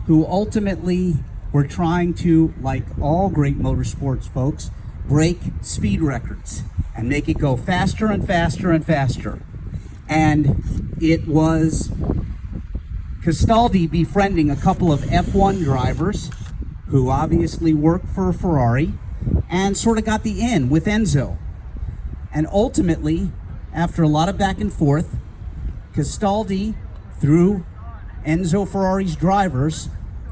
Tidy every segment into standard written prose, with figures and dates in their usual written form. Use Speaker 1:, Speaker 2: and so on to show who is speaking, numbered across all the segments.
Speaker 1: who ultimately were trying to, like all great motorsports folks, break speed records and make it go faster and faster and faster. And it was Castaldi befriending a couple of F1 drivers who obviously worked for Ferrari and sort of got the in with Enzo. And ultimately, after a lot of back and forth, Castaldi, through Enzo Ferrari's drivers,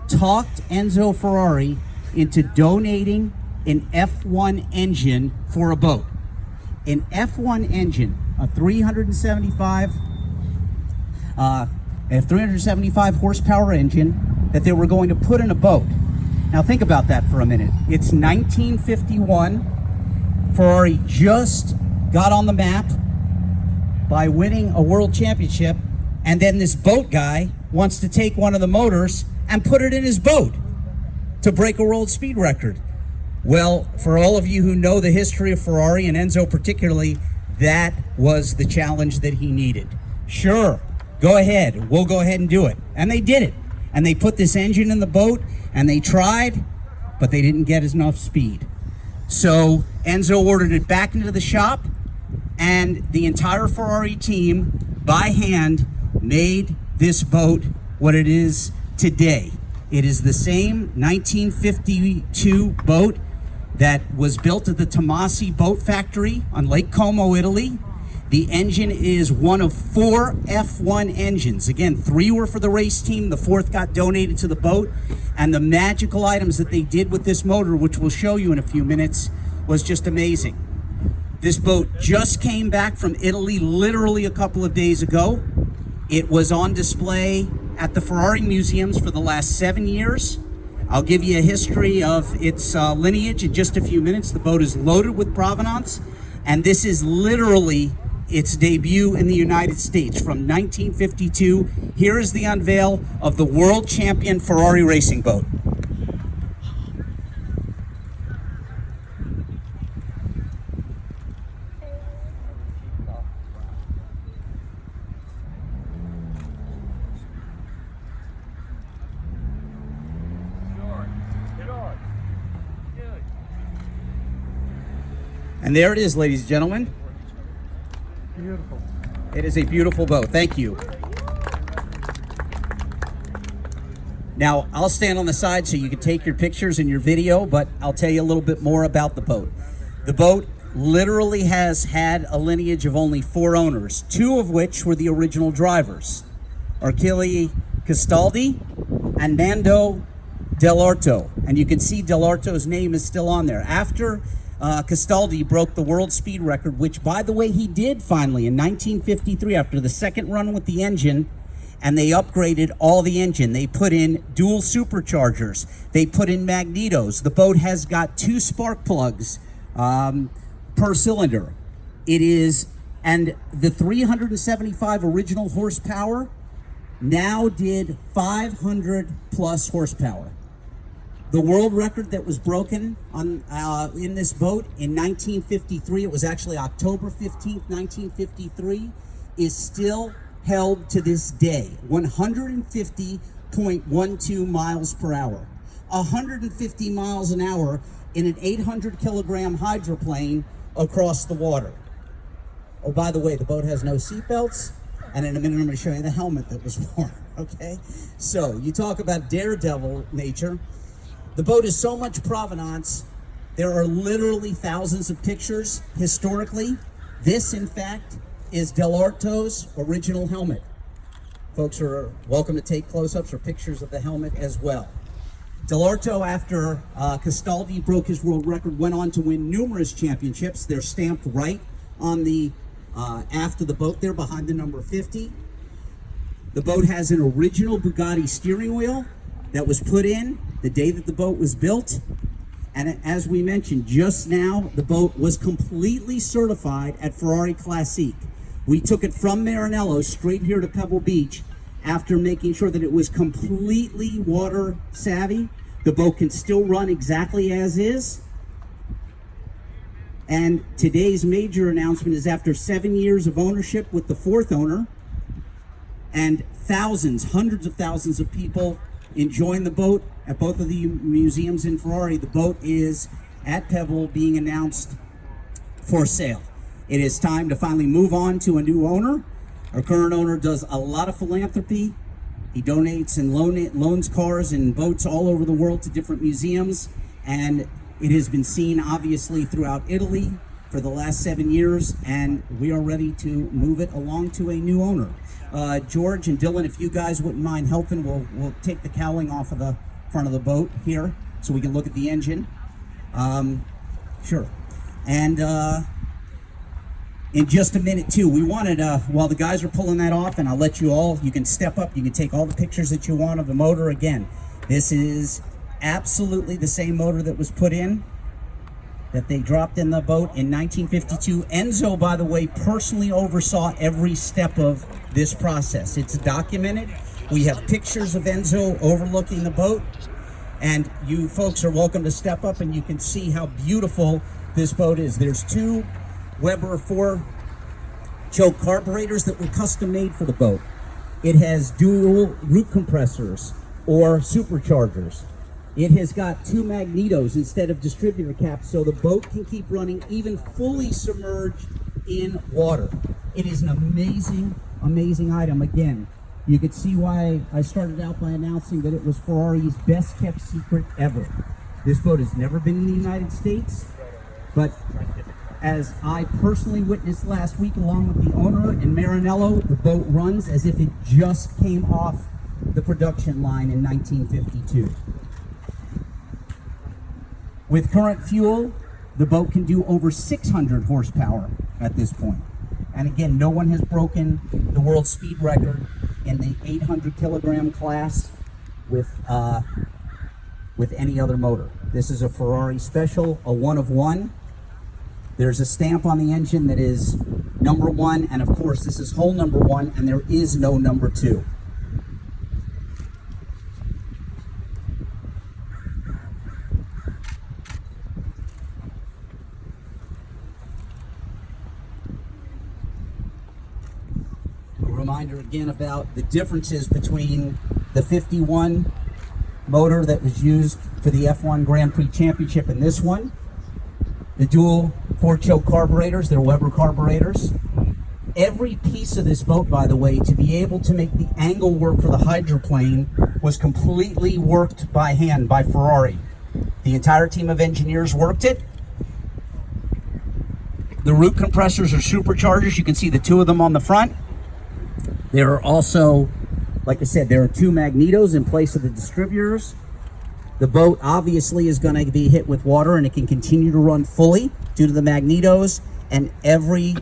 Speaker 1: talked Enzo Ferrari into donating an F1 engine for a boat. An F1 engine, a 375 horsepower engine that they were going to put in a boat. Now think about that for a minute. It's 1951. Ferrari just got on the map by winning a world championship, and then this boat guy wants to take one of the motors and put it in his boat to break a world speed record. Well, for all of you who know the history of Ferrari, and Enzo particularly, that was the challenge that he needed. Sure, go ahead, we'll go ahead and do it. And they did it. And they put this engine in the boat, and they tried, but they didn't get enough speed. So Enzo ordered it back into the shop, and the entire Ferrari team, by hand, made this boat what it is today. It is the same 1952 boat that was built at the Tomasi Boat Factory on Lake Como, Italy. The engine is one of 4 F1 engines. Again, 3 were for the race team, the 4th got donated to the boat, and the magical items that they did with this motor, which we'll show you in a few minutes, was just amazing. This boat just came back from Italy literally a couple of days ago. It was on display at the Ferrari museums for the last 7 years. I'll give you a history of its lineage in just a few minutes. The boat is loaded with provenance, and this is literally its debut in the United States from 1952. Here is the unveil of the world champion Ferrari racing boat. And there it is, ladies and gentlemen.
Speaker 2: Beautiful.
Speaker 1: It is a beautiful boat. Thank you. Now, I'll stand on the side so you can take your pictures and your video, but I'll tell you a little bit more about the boat. The boat literally has had a lineage of only 4 owners, 2 of which were the original drivers, Achille Castaldi and Nando Dell'Orto. And you can see Dell'Orto's name is still on there. After Castaldi broke the world speed record, which, by the way, he did finally in 1953 after the second run with the engine, and they upgraded all the engine. They put in dual superchargers. They put in magnetos. The boat has got 2 spark plugs per cylinder. It is, and the 375 original horsepower now did 500 plus horsepower. The world record that was broken on in this boat in 1953, it was actually October 15th, 1953, is still held to this day. 150.12 miles per hour. 150 miles an hour in an 800 kilogram hydroplane across the water. Oh, by the way, the boat has no seatbelts, and in a minute I'm going to show you the helmet that was worn, okay? So, you talk about daredevil nature. The boat is so much provenance, there are literally thousands of pictures historically. This, in fact, is Dell'Orto's original helmet. Folks are welcome to take close-ups or pictures of the helmet as well. Dell'Orto, after Castaldi broke his world record, went on to win numerous championships. They're stamped right on the aft of the boat there behind the number 50. The boat has an original Bugatti steering wheel that was put in the day that the boat was built. And as we mentioned just now, the boat was completely certified at Ferrari Classique. We took it from Maranello straight here to Pebble Beach after making sure that it was completely water savvy. The boat can still run exactly as is. And today's major announcement is after 7 years of ownership with the 4th owner, and thousands, hundreds of thousands of people enjoying the boat at both of the museums in Ferrari. The boat is at Pebble being announced for sale. It is time to finally move on to a new owner. Our current owner does a lot of philanthropy. He donates and loans cars and boats all over the world to different museums, and it has been seen obviously throughout Italy for the last 7 years, and we are ready to move it along to a new owner. George and Dylan, if you guys wouldn't mind helping, we'll take the cowling off of the front of the boat here so we can look at the engine. Sure. And in just a minute too, we wanted, while the guys are pulling that off, and I'll let you can step up, you can take all the pictures that you want of the motor. Again, this is absolutely the same motor that was put in, that they dropped in the boat in 1952. Enzo, by the way, personally oversaw every step of this process. It's documented. We have pictures of Enzo overlooking the boat, and you folks are welcome to step up and you can see how beautiful this boat is. There's two Weber 4-choke carburetors that were custom made for the boat. It has dual root compressors or superchargers. It has got 2 magnetos instead of distributor caps, so the boat can keep running even fully submerged in water. It is an amazing, amazing item. Again, you could see why I started out by announcing that it was Ferrari's best kept secret ever. This boat has never been in the United States, but as I personally witnessed last week along with the owner in Maranello, the boat runs as if it just came off the production line in 1952. With current fuel, the boat can do over 600 horsepower at this point. And again, no one has broken the world speed record in the 800 kilogram class with any other motor. This is a Ferrari special, a one of one. There's a stamp on the engine that is number 1, and of course this is hole number 1, and there is no number 2. Reminder again about the differences between the 51 motor that was used for the F1 Grand Prix Championship and this one. The dual 4-choke carburetors, they're Weber carburetors. Every piece of this boat, by the way, to be able to make the angle work for the hydroplane was completely worked by hand by Ferrari. The entire team of engineers worked it. The root compressors are superchargers. You can see the 2 of them on the front. There are also, like I said, there are 2 magnetos in place of the distributors. The boat obviously is going to be hit with water, and it can continue to run fully due to the magnetos, and every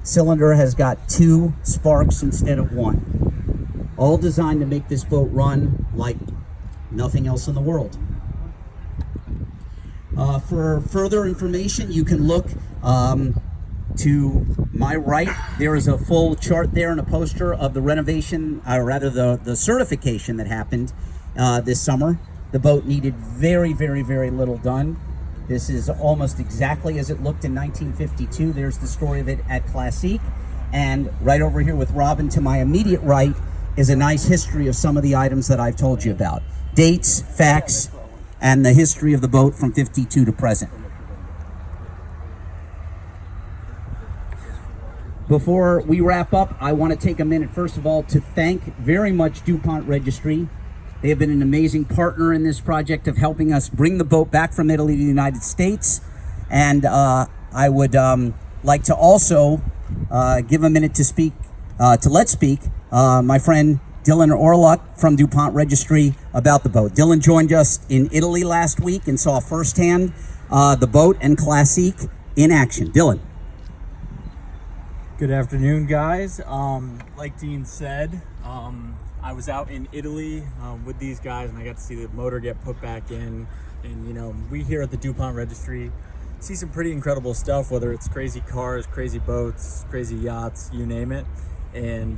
Speaker 1: cylinder has got 2 sparks instead of 1. All designed to make this boat run like nothing else in the world. For further information, you can look to my right. There is a full chart there and a poster of the renovation, or rather the certification that happened this summer. The boat needed very, very, very little done. This is almost exactly as it looked in 1952. There's the story of it at Classique. And right over here with Robin to my immediate right is a nice history of some of the items that I've told you about. Dates, facts, and the history of the boat from 52 to present. Before we wrap up, I want to take a minute, first of all, to thank very much DuPont Registry. They have been an amazing partner in this project of helping us bring the boat back from Italy to the United States. And I would like to also give a minute to speak, let speak my friend Dylan Orluck from DuPont Registry about the boat. Dylan joined us in Italy last week and saw firsthand the boat and Classique in action. Dylan.
Speaker 3: Good afternoon, guys. Like Dean said, I was out in Italy with these guys, and I got to see the motor get put back in. And you know, we here at the DuPont Registry see some pretty incredible stuff, whether it's crazy cars, crazy boats, crazy yachts, you name it. And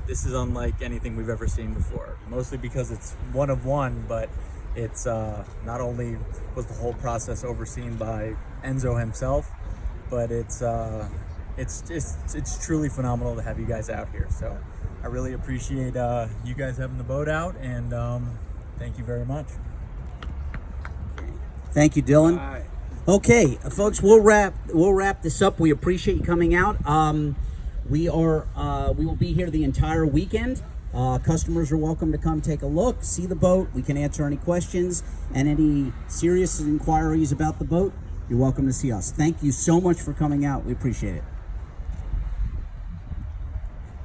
Speaker 3: this is unlike anything we've ever seen before, mostly because it's one of one, but it's not only was the whole process overseen by Enzo himself, but it's truly phenomenal to have you guys out here. So I really appreciate you guys having the boat out, and Thank you very much.
Speaker 1: Thank you, Dylan. Okay, folks, we'll wrap this up. We appreciate you coming out. We will be here the entire weekend. Customers are welcome to come take a look, see the boat. We can answer any questions and any serious inquiries about the boat. You're welcome to see us. Thank you so much for coming out. We appreciate it.